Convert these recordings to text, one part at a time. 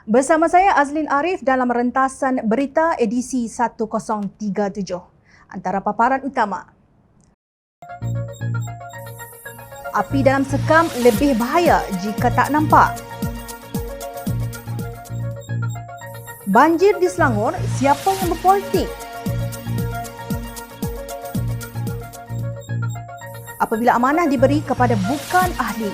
Bersama saya Azlin Arif dalam rentasan berita edisi 1037. Antara paparan utama. Api dalam sekam lebih bahaya jika tak nampak. Banjir di Selangor, siapa yang berpolitik? Apabila amanah diberi kepada bukan ahli.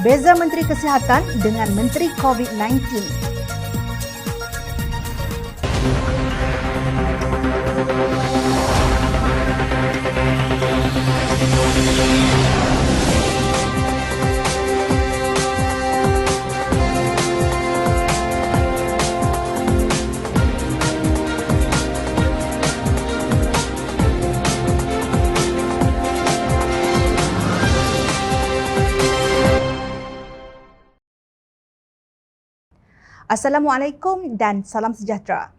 Beza Menteri Kesihatan dengan Menteri COVID-19. Assalamualaikum dan salam sejahtera.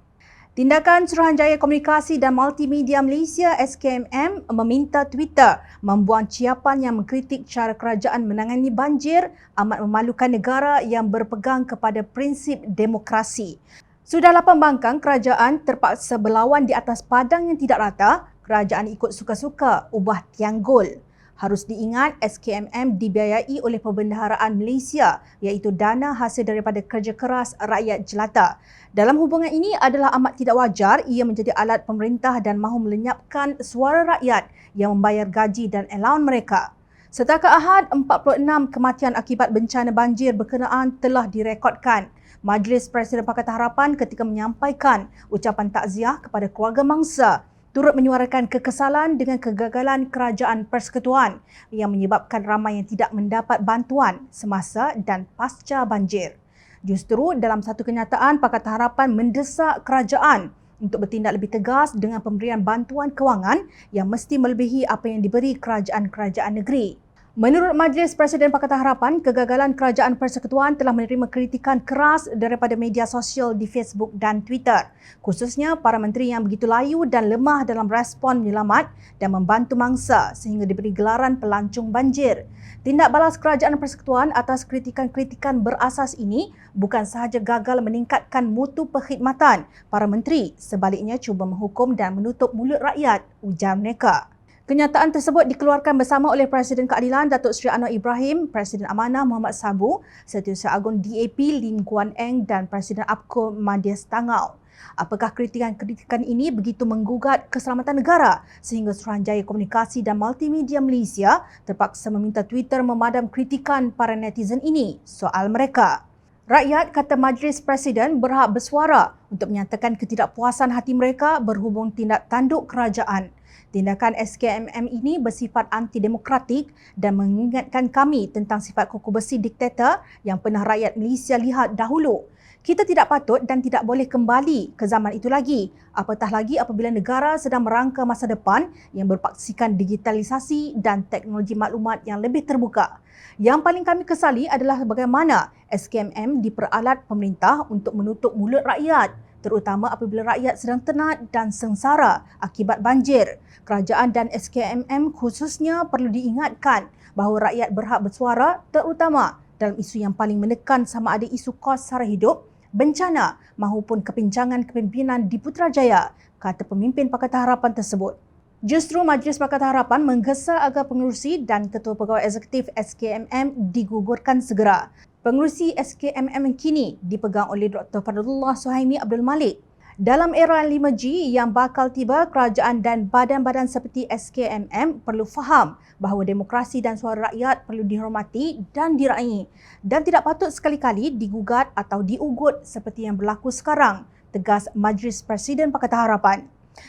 Tindakan Suruhanjaya Komunikasi dan Multimedia Malaysia SKMM meminta Twitter membuang ciapan yang mengkritik cara kerajaan menangani banjir amat memalukan negara yang berpegang kepada prinsip demokrasi. Sudah 8 bangkang kerajaan terpaksa berlawan di atas padang yang tidak rata, kerajaan ikut suka-suka ubah tiang gol. Harus diingat, SKMM dibiayai oleh Perbendaharaan Malaysia iaitu dana hasil daripada kerja keras rakyat jelata. Dalam hubungan ini adalah amat tidak wajar ia menjadi alat pemerintah dan mahu melenyapkan suara rakyat yang membayar gaji dan allowance mereka. Setakat Ahad, 46 kematian akibat bencana banjir berkenaan telah direkodkan. Majlis Presiden Pakatan Harapan ketika menyampaikan ucapan takziah kepada keluarga mangsa turut menyuarakan kekesalan dengan kegagalan kerajaan persekutuan yang menyebabkan ramai yang tidak mendapat bantuan semasa dan pasca banjir. Justru dalam satu kenyataan, Pakatan Harapan mendesak kerajaan untuk bertindak lebih tegas dengan pemberian bantuan kewangan yang mesti melebihi apa yang diberi kerajaan-kerajaan negeri. Menurut Majlis Presiden Pakatan Harapan, kegagalan kerajaan persekutuan telah menerima kritikan keras daripada media sosial di Facebook dan Twitter, khususnya para menteri yang begitu layu dan lemah dalam respon menyelamat dan membantu mangsa sehingga diberi gelaran pelancong banjir. Tindak balas kerajaan persekutuan atas kritikan-kritikan berasas ini bukan sahaja gagal meningkatkan mutu perkhidmatan para menteri, sebaliknya cuba menghukum dan menutup mulut rakyat, ujar mereka. Kenyataan tersebut dikeluarkan bersama oleh Presiden Keadilan Datuk Seri Anwar Ibrahim, Presiden Amanah Muhammad Sabu, Setiausaha Agung DAP Lim Guan Eng dan Presiden APCO Madias Tangau. Apakah kritikan-kritikan ini begitu menggugat keselamatan negara sehingga Suruhanjaya Komunikasi dan Multimedia Malaysia terpaksa meminta Twitter memadam kritikan para netizen ini? Soal mereka. Rakyat, kata Majlis Presiden, berhak bersuara untuk menyatakan ketidakpuasan hati mereka berhubung tindak tanduk kerajaan. Tindakan SKMM ini bersifat antidemokratik dan mengingatkan kami tentang sifat kuku besi diktator yang pernah rakyat Malaysia lihat dahulu. Kita tidak patut dan tidak boleh kembali ke zaman itu lagi, apatah lagi apabila negara sedang merangka masa depan yang berpaksikan digitalisasi dan teknologi maklumat yang lebih terbuka. Yang paling kami kesali adalah bagaimana SKMM diperalat pemerintah untuk menutup mulut rakyat, terutama apabila rakyat sedang tenat dan sengsara akibat banjir. Kerajaan dan SKMM khususnya perlu diingatkan bahawa rakyat berhak bersuara terutama dalam isu yang paling menekan sama ada isu kos sara hidup, bencana mahupun kepinjangan kepimpinan di Putrajaya, kata pemimpin Pakatan Harapan tersebut. Justru Majlis Pakatan Harapan menggesa agar pengerusi dan Ketua Pegawai Eksekutif SKMM digugurkan segera. Pengerusi SKMM kini dipegang oleh Dr. Fadlullah Suhaimi Abdul Malik. Dalam era 5G yang bakal tiba, kerajaan dan badan-badan seperti SKMM perlu faham bahawa demokrasi dan suara rakyat perlu dihormati dan diraih dan tidak patut sekali-kali digugat atau diugut seperti yang berlaku sekarang, tegas Majlis Presiden Pakatan Harapan.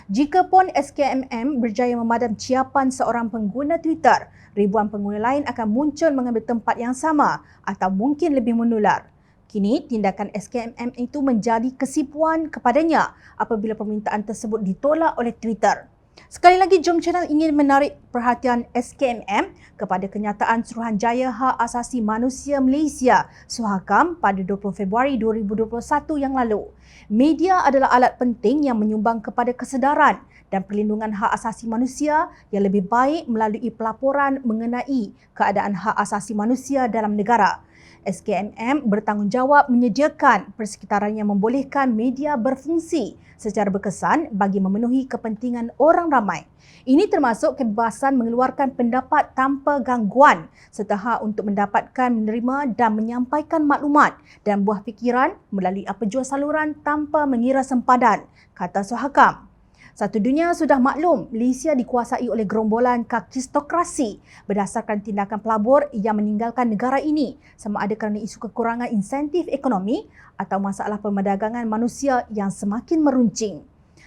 Jika pun SKMM berjaya memadam ciapan seorang pengguna Twitter, ribuan pengguna lain akan muncul mengambil tempat yang sama atau mungkin lebih menular. Kini, tindakan SKMM itu menjadi kesipuan kepadanya apabila permintaan tersebut ditolak oleh Twitter. Sekali lagi, Jom Channel ingin menarik perhatian SKMM kepada kenyataan Suruhanjaya Hak Asasi Manusia Malaysia Suhakam pada 20 Februari 2021 yang lalu. Media adalah alat penting yang menyumbang kepada kesedaran dan perlindungan hak asasi manusia yang lebih baik melalui pelaporan mengenai keadaan hak asasi manusia dalam negara. SKMM bertanggungjawab menyediakan persekitaran yang membolehkan media berfungsi secara berkesan bagi memenuhi kepentingan orang ramai. Ini termasuk kebebasan mengeluarkan pendapat tanpa gangguan serta hak untuk mendapatkan, menerima dan menyampaikan maklumat dan buah fikiran melalui apa-jua saluran tanpa mengira sempadan, kata Suhakam. Satu dunia sudah maklum, Malaysia dikuasai oleh gerombolan kakistokrasi berdasarkan tindakan pelabur yang meninggalkan negara ini sama ada kerana isu kekurangan insentif ekonomi atau masalah perdagangan manusia yang semakin meruncing.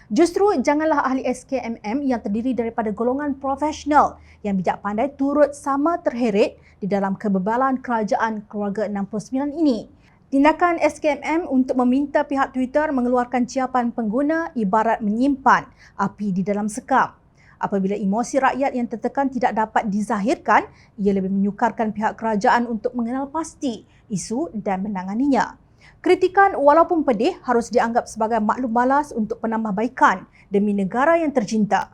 Justru janganlah ahli SKMM yang terdiri daripada golongan profesional yang bijak pandai turut sama terheret di dalam kebebalan kerajaan keluarga 69 ini. Tindakan SKMM untuk meminta pihak Twitter mengeluarkan ciapan pengguna ibarat menyimpan api di dalam sekam. Apabila emosi rakyat yang tertekan tidak dapat dizahirkan, ia lebih menyukarkan pihak kerajaan untuk mengenal pasti isu dan menanganinya. Kritikan walaupun pedih harus dianggap sebagai maklum balas untuk penambahbaikan demi negara yang tercinta.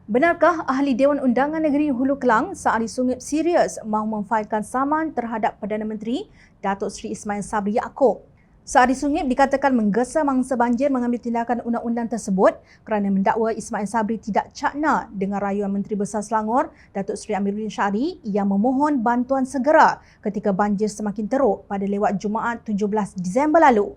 Benarkah Ahli Dewan Undangan Negeri Hulu Kelang, Saari Sungip serius mahu memfailkan saman terhadap Perdana Menteri Datuk Seri Ismail Sabri Yaakob? Saari Sungip dikatakan menggesa mangsa banjir mengambil tindakan undang-undang tersebut kerana mendakwa Ismail Sabri tidak cakna dengan rayuan Menteri Besar Selangor Datuk Seri Amiruddin Syari yang memohon bantuan segera ketika banjir semakin teruk pada lewat Jumaat 17 Disember lalu.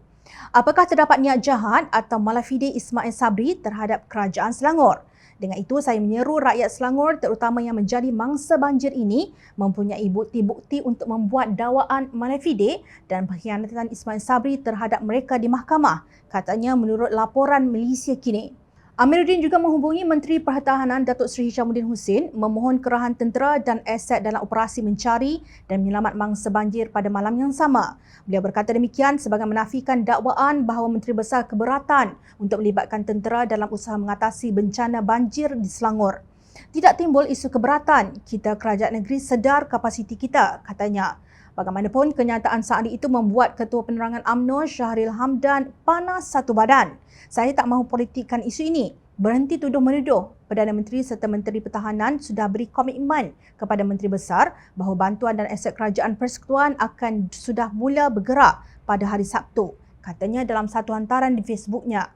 Apakah terdapat niat jahat atau malafide Ismail Sabri terhadap kerajaan Selangor? Dengan itu, saya menyeru rakyat Selangor terutama yang menjadi mangsa banjir ini mempunyai bukti-bukti untuk membuat dakwaan malafide dan pengkhianatan Ismail Sabri terhadap mereka di mahkamah, katanya menurut laporan Malaysia Kini. Amiruddin juga menghubungi Menteri Pertahanan Datuk Seri Hishamuddin Hussein memohon kerahan tentera dan aset dalam operasi mencari dan menyelamat mangsa banjir pada malam yang sama. Beliau berkata demikian sebagai menafikan dakwaan bahawa Menteri Besar keberatan untuk melibatkan tentera dalam usaha mengatasi bencana banjir di Selangor. Tidak timbul isu keberatan, kita kerajaan negeri sedar kapasiti kita, katanya. Bagaimanapun, kenyataan Saadi itu membuat Ketua Penerangan UMNO Syahril Hamdan panas satu badan. Saya tak mahu politikkan isu ini. Berhenti tuduh-menuduh. Perdana Menteri serta Menteri Pertahanan sudah beri komitmen kepada Menteri Besar bahawa bantuan dan aset kerajaan persekutuan akan sudah mula bergerak pada hari Sabtu, katanya dalam satu hantaran di Facebooknya.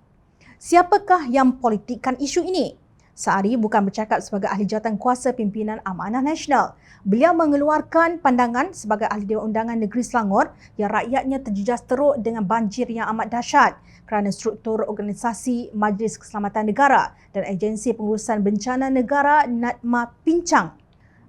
Siapakah yang politikkan isu ini? Saari bukan bercakap sebagai ahli jawatan kuasa pimpinan Amanah Nasional. Beliau mengeluarkan pandangan sebagai ahli Dewan Undangan Negeri Selangor yang rakyatnya terjejas teruk dengan banjir yang amat dahsyat kerana struktur organisasi Majlis Keselamatan Negara dan Agensi Pengurusan Bencana Negara NADMA pincang.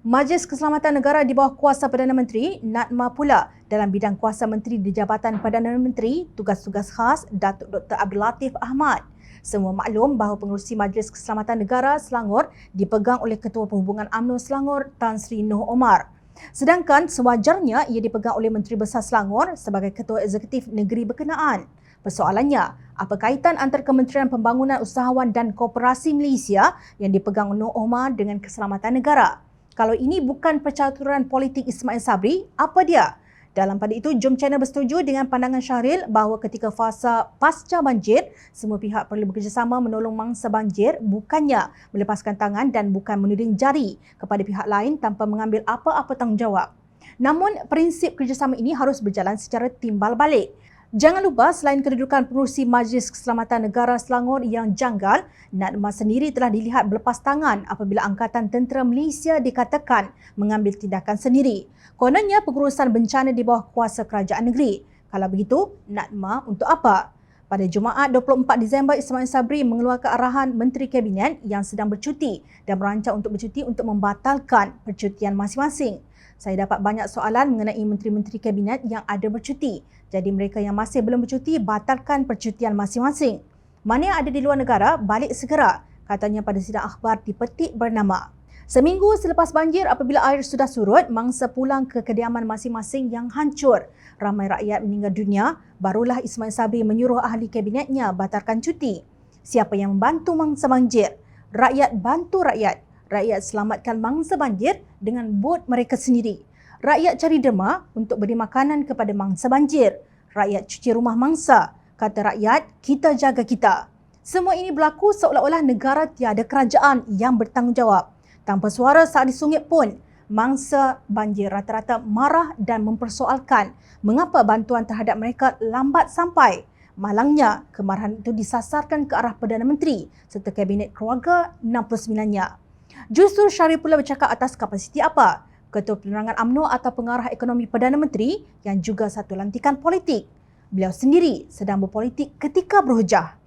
Majlis Keselamatan Negara di bawah kuasa Perdana Menteri, NADMA pula dalam bidang kuasa Menteri di Jabatan Perdana Menteri, Tugas-Tugas Khas Datuk Dr. Abdul Latif Ahmad. Semua maklum bahawa pengurusi Majlis Keselamatan Negara Selangor dipegang oleh Ketua Perhubungan UMNO Selangor Tan Sri Noh Omar. Sedangkan sewajarnya ia dipegang oleh Menteri Besar Selangor sebagai Ketua Eksekutif Negeri berkenaan. Persoalannya, apa kaitan antara Kementerian Pembangunan Usahawan dan Koperasi Malaysia yang dipegang Noh Omar dengan keselamatan negara? Kalau ini bukan percaturan politik Ismail Sabri, apa dia? Dalam pada itu, jom channel bersetuju dengan pandangan Syahril bahawa ketika fasa pasca banjir, semua pihak perlu bekerjasama menolong mangsa banjir, bukannya melepaskan tangan dan bukan menuding jari kepada pihak lain tanpa mengambil apa-apa tanggungjawab. Namun, prinsip kerjasama ini harus berjalan secara timbal balik. Jangan lupa, selain kedudukan pengurusi Majlis Keselamatan Negara Selangor yang janggal, NADMA sendiri telah dilihat berlepas tangan apabila Angkatan Tentera Malaysia dikatakan mengambil tindakan sendiri. Kononnya pengurusan bencana di bawah kuasa kerajaan negeri. Kalau begitu, NADMA untuk apa? Pada Jumaat 24 Disember, Ismail Sabri mengeluarkan arahan Menteri Kabinet yang sedang bercuti dan merancang untuk bercuti untuk membatalkan percutian masing-masing. Saya dapat banyak soalan mengenai menteri-menteri kabinet yang ada bercuti. Jadi mereka yang masih belum bercuti, batalkan percutian masing-masing. Mana yang ada di luar negara, balik segera, katanya pada sidang akhbar di petik bernama. Seminggu selepas banjir, apabila air sudah surut, mangsa pulang ke kediaman masing-masing yang hancur. Ramai rakyat meninggal dunia, barulah Ismail Sabri menyuruh ahli kabinetnya batalkan cuti. Siapa yang membantu mangsa banjir? Rakyat bantu rakyat. Rakyat selamatkan mangsa banjir dengan bot mereka sendiri. Rakyat cari derma untuk beri makanan kepada mangsa banjir. Rakyat cuci rumah mangsa. Kata rakyat, kita jaga kita. Semua ini berlaku seolah-olah negara tiada kerajaan yang bertanggungjawab. Tanpa suara saat disungit pun, mangsa banjir rata-rata marah dan mempersoalkan mengapa bantuan terhadap mereka lambat sampai. Malangnya, kemarahan itu disasarkan ke arah Perdana Menteri serta Kabinet Keluarga 69-nya. Justru Syarif pula bercakap atas kapasiti apa? Ketua Penerangan UMNO atau pengarah ekonomi Perdana Menteri yang juga satu lantikan politik. Beliau sendiri sedang berpolitik ketika berhujah.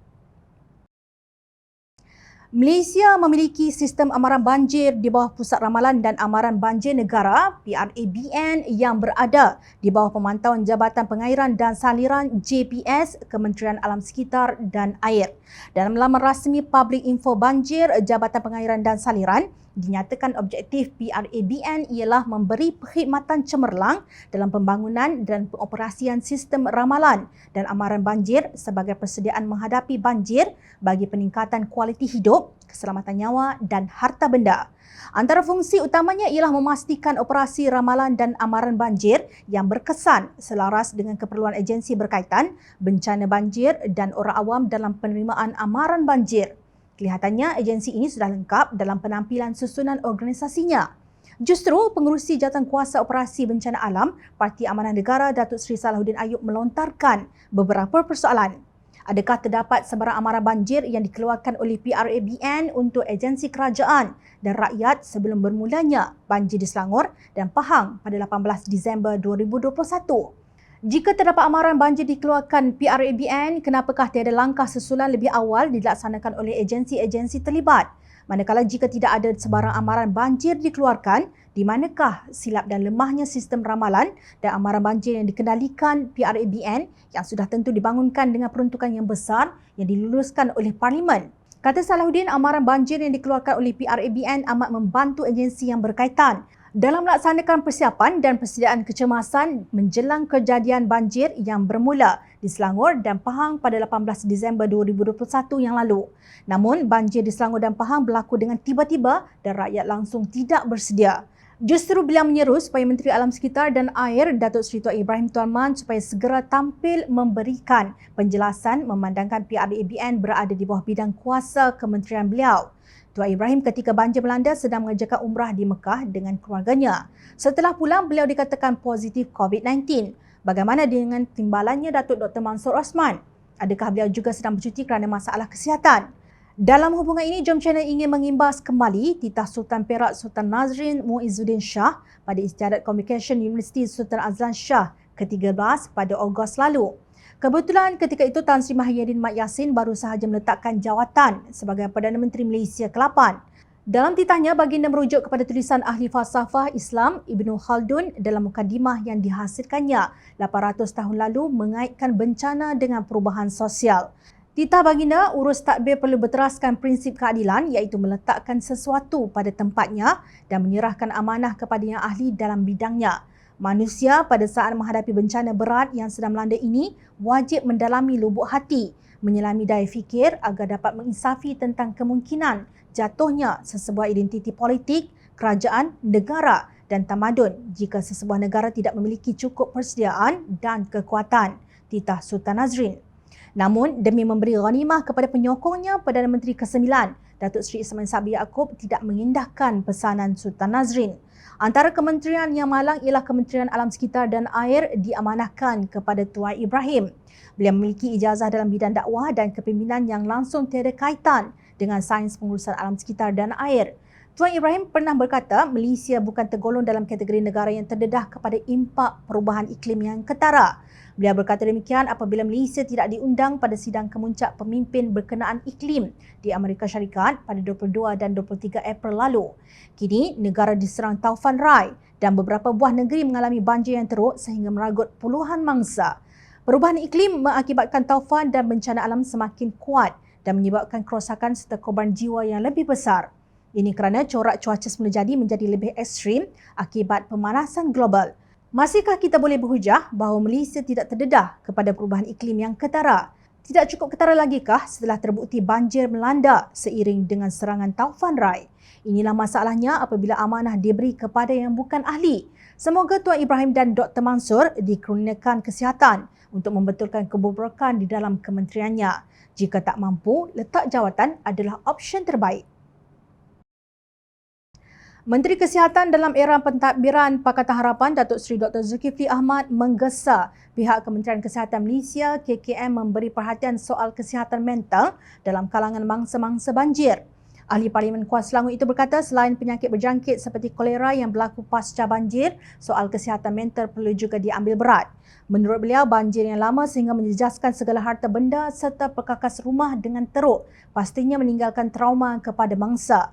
Malaysia memiliki sistem amaran banjir di bawah Pusat Ramalan dan Amaran Banjir Negara (PRABN) yang berada di bawah pemantauan Jabatan Pengairan dan Saliran JPS Kementerian Alam Sekitar dan Air. Dalam laman rasmi Public Info Banjir Jabatan Pengairan dan Saliran, dinyatakan objektif PRABN ialah memberi perkhidmatan cemerlang dalam pembangunan dan pengoperasian sistem ramalan dan amaran banjir sebagai persediaan menghadapi banjir bagi peningkatan kualiti hidup, keselamatan nyawa dan harta benda. Antara fungsi utamanya ialah memastikan operasi ramalan dan amaran banjir yang berkesan selaras dengan keperluan agensi berkaitan, bencana banjir dan orang awam dalam penerimaan amaran banjir. Kelihatannya agensi ini sudah lengkap dalam penampilan susunan organisasinya. Justru pengerusi Jawatankuasa Operasi Bencana Alam Parti Amanah Negara Datuk Seri Salahuddin Ayub melontarkan beberapa persoalan. Adakah terdapat sebarang amaran banjir yang dikeluarkan oleh PRABN untuk agensi kerajaan dan rakyat sebelum bermulanya banjir di Selangor dan Pahang pada 18 Disember 2021? Jika terdapat amaran banjir dikeluarkan PRABN, kenapakah tiada langkah susulan lebih awal dilaksanakan oleh agensi-agensi terlibat? Manakala jika tidak ada sebarang amaran banjir dikeluarkan, di manakah silap dan lemahnya sistem ramalan dan amaran banjir yang dikendalikan PRABN yang sudah tentu dibangunkan dengan peruntukan yang besar yang diluluskan oleh Parlimen? Kata Salahuddin, amaran banjir yang dikeluarkan oleh PRABN amat membantu agensi yang berkaitan dalam melaksanakan persiapan dan persediaan kecemasan menjelang kejadian banjir yang bermula di Selangor dan Pahang pada 18 Disember 2021 yang lalu. Namun, banjir di Selangor dan Pahang berlaku dengan tiba-tiba dan rakyat langsung tidak bersedia. Justru beliau menyeru supaya Menteri Alam Sekitar dan Air Datuk Seri Tuan Ibrahim Tuan Man supaya segera tampil memberikan penjelasan memandangkan PRABN berada di bawah bidang kuasa kementerian beliau. Tuan Ibrahim ketika banjir melanda sedang mengerjakan umrah di Mekah dengan keluarganya. Setelah pulang, beliau dikatakan positif COVID-19. Bagaimana dengan timbalannya Datuk Dr. Mansor Osman? Adakah beliau juga sedang bercuti kerana masalah kesihatan? Dalam hubungan ini, Jom Channel ingin mengimbas kembali titah Sultan Perak Sultan Nazrin Muizzuddin Shah pada Istiadat Communication Universiti Sultan Azlan Shah ke-13 pada Ogos lalu. Kebetulan ketika itu Tan Sri Mahyidin Mat Yassin baru sahaja meletakkan jawatan sebagai Perdana Menteri Malaysia ke-8. Dalam titahnya, baginda merujuk kepada tulisan ahli falsafah Islam Ibnu Khaldun dalam mukadimah yang dihasilkannya 800 tahun lalu mengaitkan bencana dengan perubahan sosial. Titah baginda, urus tadbir perlu berteraskan prinsip keadilan iaitu meletakkan sesuatu pada tempatnya dan menyerahkan amanah kepada yang ahli dalam bidangnya. Manusia pada saat menghadapi bencana berat yang sedang melanda ini wajib mendalami lubuk hati, menyelami daya fikir agar dapat menginsafi tentang kemungkinan jatuhnya sesebuah identiti politik, kerajaan, negara dan tamadun jika sesebuah negara tidak memiliki cukup persediaan dan kekuatan. Titah Sultan Nazrin. Namun, demi memberi ghanimah kepada penyokongnya, Perdana Menteri ke-9, Datuk Seri Ismail Sabri Yaakob tidak mengindahkan pesanan Sultan Nazrin. Antara kementerian yang malang ialah Kementerian Alam Sekitar dan Air diamanahkan kepada Tuan Ibrahim. Beliau memiliki ijazah dalam bidang dakwah dan kepimpinan yang langsung tiada kaitan dengan sains pengurusan alam sekitar dan air. Tuan Ibrahim pernah berkata Malaysia bukan tergolong dalam kategori negara yang terdedah kepada impak perubahan iklim yang ketara. Beliau berkata demikian apabila Malaysia tidak diundang pada sidang kemuncak pemimpin berkenaan iklim di Amerika Syarikat pada 22 dan 23 April lalu. Kini, negara diserang taufan Rai dan beberapa buah negeri mengalami banjir yang teruk sehingga meragut puluhan mangsa. Perubahan iklim mengakibatkan taufan dan bencana alam semakin kuat dan menyebabkan kerosakan serta korban jiwa yang lebih besar. Ini kerana corak cuaca semula jadi menjadi lebih ekstrim akibat pemanasan global. Masihkah kita boleh berhujah bahawa Malaysia tidak terdedah kepada perubahan iklim yang ketara? Tidak cukup ketara lagikah setelah terbukti banjir melanda seiring dengan serangan taufan Rai? Inilah masalahnya apabila amanah diberi kepada yang bukan ahli. Semoga Tuan Ibrahim dan Dr. Mansur dikurniakan kesihatan untuk membetulkan kebobrokan di dalam kementeriannya. Jika tak mampu, letak jawatan adalah option terbaik. Menteri Kesihatan dalam era pentadbiran Pakatan Harapan Datuk Seri Dr. Zulkifli Ahmad menggesa pihak Kementerian Kesihatan Malaysia KKM memberi perhatian soal kesihatan mental dalam kalangan mangsa-mangsa banjir. Ahli Parlimen Kuala Selangor itu berkata selain penyakit berjangkit seperti kolera yang berlaku pasca banjir, soal kesihatan mental perlu juga diambil berat. Menurut beliau, banjir yang lama sehingga menjejaskan segala harta benda serta perkakas rumah dengan teruk pastinya meninggalkan trauma kepada mangsa.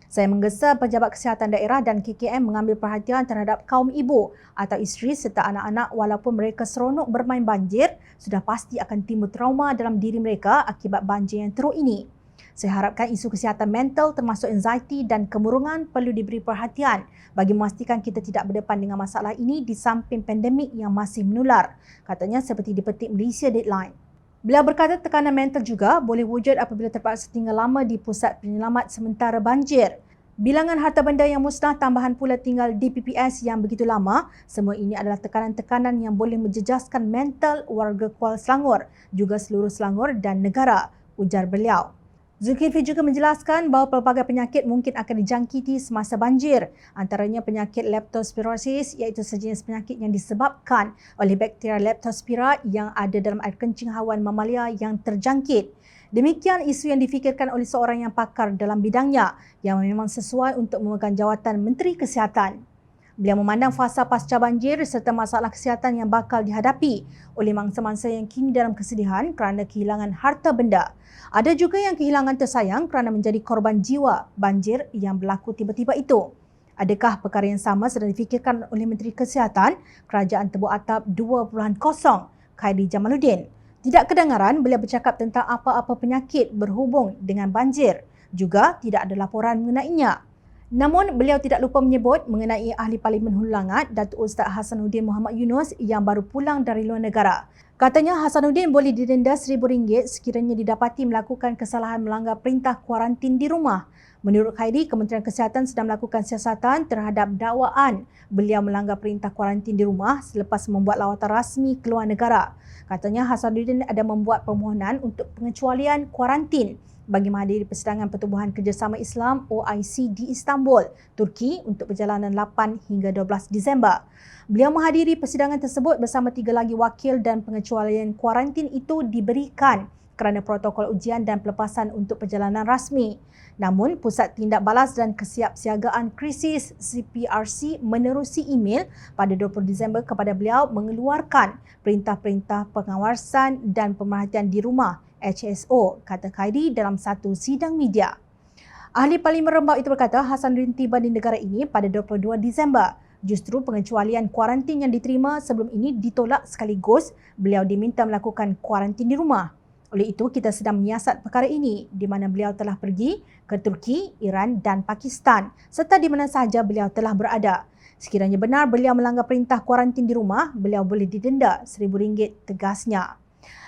Saya menggesa pejabat kesihatan daerah dan KKM mengambil perhatian terhadap kaum ibu atau isteri serta anak-anak walaupun mereka seronok bermain banjir, sudah pasti akan timbul trauma dalam diri mereka akibat banjir yang teruk ini. Saya harapkan isu kesihatan mental termasuk anxiety dan kemurungan perlu diberi perhatian bagi memastikan kita tidak berdepan dengan masalah ini di samping pandemik yang masih menular, katanya seperti dipetik Malaysia Deadline. Beliau berkata tekanan mental juga boleh wujud apabila terpaksa tinggal lama di pusat penyelamat sementara banjir. Bilangan harta benda yang musnah tambahan pula tinggal di PPS yang begitu lama, semua ini adalah tekanan-tekanan yang boleh menjejaskan mental warga Kuala Selangor, juga seluruh Selangor dan negara, ujar beliau. Zulkifli juga menjelaskan bahawa pelbagai penyakit mungkin akan dijangkiti semasa banjir, antaranya penyakit leptospirosis iaitu sejenis penyakit yang disebabkan oleh bakteria leptospira yang ada dalam air kencing haiwan mamalia yang terjangkit. Demikian isu yang difikirkan oleh seorang yang pakar dalam bidangnya yang memang sesuai untuk memegang jawatan Menteri Kesihatan. Beliau memandang fasa pasca banjir serta masalah kesihatan yang bakal dihadapi oleh mangsa-mangsa yang kini dalam kesedihan kerana kehilangan harta benda. Ada juga yang kehilangan tersayang kerana menjadi korban jiwa banjir yang berlaku tiba-tiba itu. Adakah perkara yang sama sedang difikirkan oleh Menteri Kesihatan Kerajaan Tebuk Atap 2.0, Khairi Jamaluddin? Tidak kedengaran beliau bercakap tentang apa-apa penyakit berhubung dengan banjir. Juga tidak ada laporan mengenainya. Namun, beliau tidak lupa menyebut mengenai Ahli Parlimen Hulu Langat, Datuk Ustaz Hasanuddin Muhammad Yunus yang baru pulang dari luar negara. Katanya Hasanuddin boleh didenda RM1,000 sekiranya didapati melakukan kesalahan melanggar perintah kuarantin di rumah. Menurut Khairi, Kementerian Kesihatan sedang melakukan siasatan terhadap dakwaan beliau melanggar perintah kuarantin di rumah selepas membuat lawatan rasmi ke luar negara. Katanya Hasanuddin ada membuat permohonan untuk pengecualian kuarantin bagi menghadiri persidangan Pertubuhan Kerjasama Islam OIC di Istanbul, Turki untuk perjalanan 8 hingga 12 Disember. Beliau menghadiri persidangan tersebut bersama 3 lagi wakil dan pengecualian kuarantin itu diberikan kerana protokol ujian dan pelepasan untuk perjalanan rasmi. Namun, Pusat Tindak Balas dan Kesiapsiagaan Krisis CPRC menerusi email pada 20 Disember kepada beliau mengeluarkan perintah-perintah pengawasan dan pemerhatian di rumah HSO, kata Khairi dalam satu sidang media. Ahli Parlimen Rembau itu berkata Hasanuddin tiba di negara ini pada 22 Disember. Justru pengecualian kuarantin yang diterima sebelum ini ditolak sekaligus beliau diminta melakukan kuarantin di rumah. Oleh itu, kita sedang menyiasat perkara ini di mana beliau telah pergi ke Turki, Iran dan Pakistan serta di mana sahaja beliau telah berada. Sekiranya benar beliau melanggar perintah kuarantin di rumah, beliau boleh didenda RM1,000, tegasnya.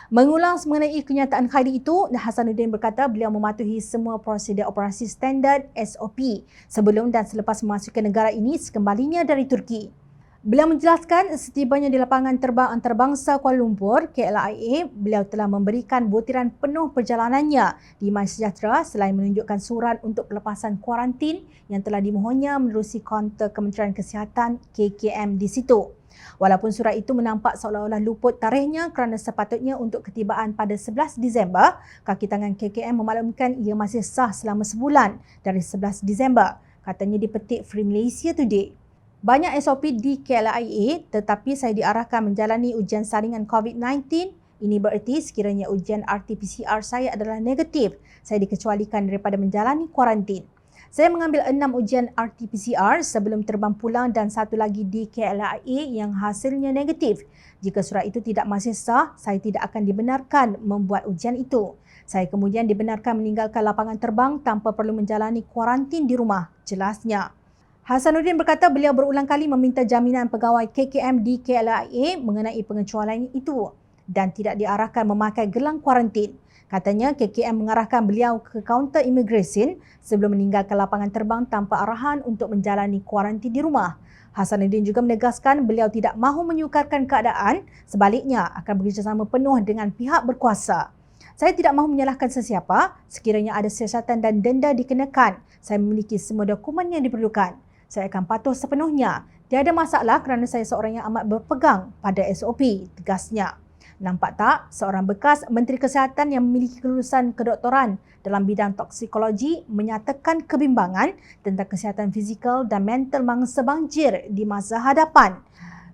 Mengulang mengenai kenyataan Khairi itu, Hasanuddin berkata beliau mematuhi semua prosedur operasi standard SOP sebelum dan selepas memasuki negara ini sekembalinya dari Turki. Beliau menjelaskan setibanya di lapangan terbang antarabangsa Kuala Lumpur, KLIA, beliau telah memberikan butiran penuh perjalanannya di MySejahtera selain menunjukkan surat untuk pelepasan kuarantin yang telah dimohonnya menerusi kaunter Kementerian Kesihatan KKM di situ. Walaupun surat itu menampak seolah-olah luput tarikhnya kerana sepatutnya untuk ketibaan pada 11 Disember, kaki tangan KKM memaklumkan ia masih sah selama sebulan dari 11 Disember, katanya dipetik Free Malaysia Today. Banyak SOP di KLIA tetapi saya diarahkan menjalani ujian saringan COVID-19. Ini bererti sekiranya ujian RT-PCR saya adalah negatif, saya dikecualikan daripada menjalani kuarantin. Saya mengambil 6 ujian RT-PCR sebelum terbang pulang dan satu lagi di KLIA yang hasilnya negatif. Jika surat itu tidak masih sah, saya tidak akan dibenarkan membuat ujian itu. Saya kemudian dibenarkan meninggalkan lapangan terbang tanpa perlu menjalani kuarantin di rumah, jelasnya. Hasanuddin berkata beliau berulang kali meminta jaminan pegawai KKM di KLIA mengenai pengecualian itu. dan tidak diarahkan memakai gelang kuarantin. Katanya KKM mengarahkan beliau ke kaunter imigresen sebelum meninggalkan lapangan terbang tanpa arahan untuk menjalani kuarantin di rumah. Hasanuddin juga menegaskan beliau tidak mahu menyukarkan keadaan, sebaliknya akan bekerjasama penuh dengan pihak berkuasa. Saya tidak mahu menyalahkan sesiapa, sekiranya ada siasatan dan denda dikenakan. Saya memiliki semua dokumen yang diperlukan. Saya akan patuh sepenuhnya. Tiada masalah kerana saya seorang yang amat berpegang pada SOP, tegasnya. Nampak tak, seorang bekas Menteri Kesihatan yang memiliki kelulusan kedoktoran dalam bidang toksikologi menyatakan kebimbangan tentang kesihatan fizikal dan mental mangsa banjir di masa hadapan.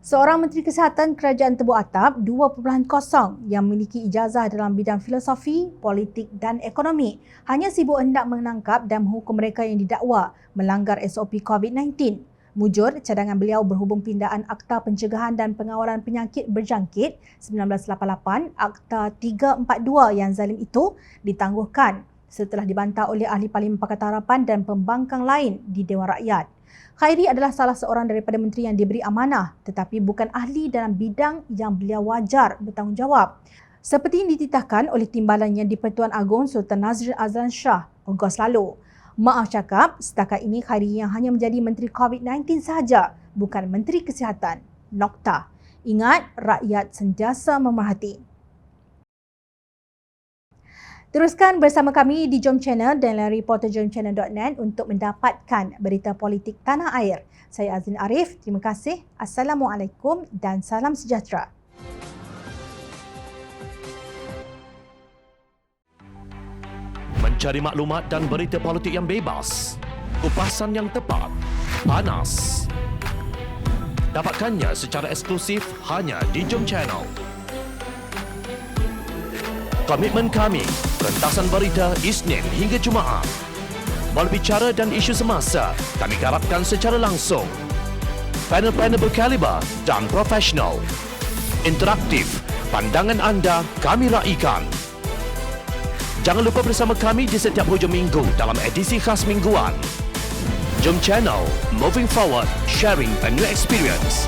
Seorang Menteri Kesihatan Kerajaan Tebu Atap 2.0 yang memiliki ijazah dalam bidang filosofi, politik dan ekonomi hanya sibuk hendak menangkap dan menghukum mereka yang didakwa melanggar SOP COVID-19. Mujur cadangan beliau berhubung pindaan Akta Pencegahan dan Pengawalan Penyakit Berjangkit 1988, Akta 342 yang zalim itu ditangguhkan setelah dibantah oleh Ahli Parlimen Pakatan Harapan dan pembangkang lain di Dewan Rakyat. Khairi adalah salah seorang daripada menteri yang diberi amanah tetapi bukan ahli dalam bidang yang beliau wajar bertanggungjawab. Seperti yang dititahkan oleh timbalannya di Pertuan Agong Sultan Nazir Azlan Shah Ogos lalu. Maaf cakap, setakat ini Khairi yang hanya menjadi Menteri COVID-19 sahaja, bukan Menteri Kesihatan. Nokta. Ingat, rakyat sentiasa memerhati. Teruskan bersama kami di Jom Channel dan reporter jomchannel.net untuk mendapatkan berita politik tanah air. Saya Azrin Arif. Terima kasih. Assalamualaikum dan salam sejahtera. Mencari maklumat dan berita politik yang bebas, kupasan yang tepat, panas. Dapatkannya secara eksklusif hanya di Jom Channel. Komitmen kami, rentasan berita Isnin hingga Jumaat. Berbicara dan isu semasa, kami garapkan secara langsung. Panel-panel berkaliber dan profesional. Interaktif, pandangan anda kami raikan. Jangan lupa bersama kami di setiap hujung minggu dalam edisi khas mingguan. Jom Channel, moving forward, sharing a new experience.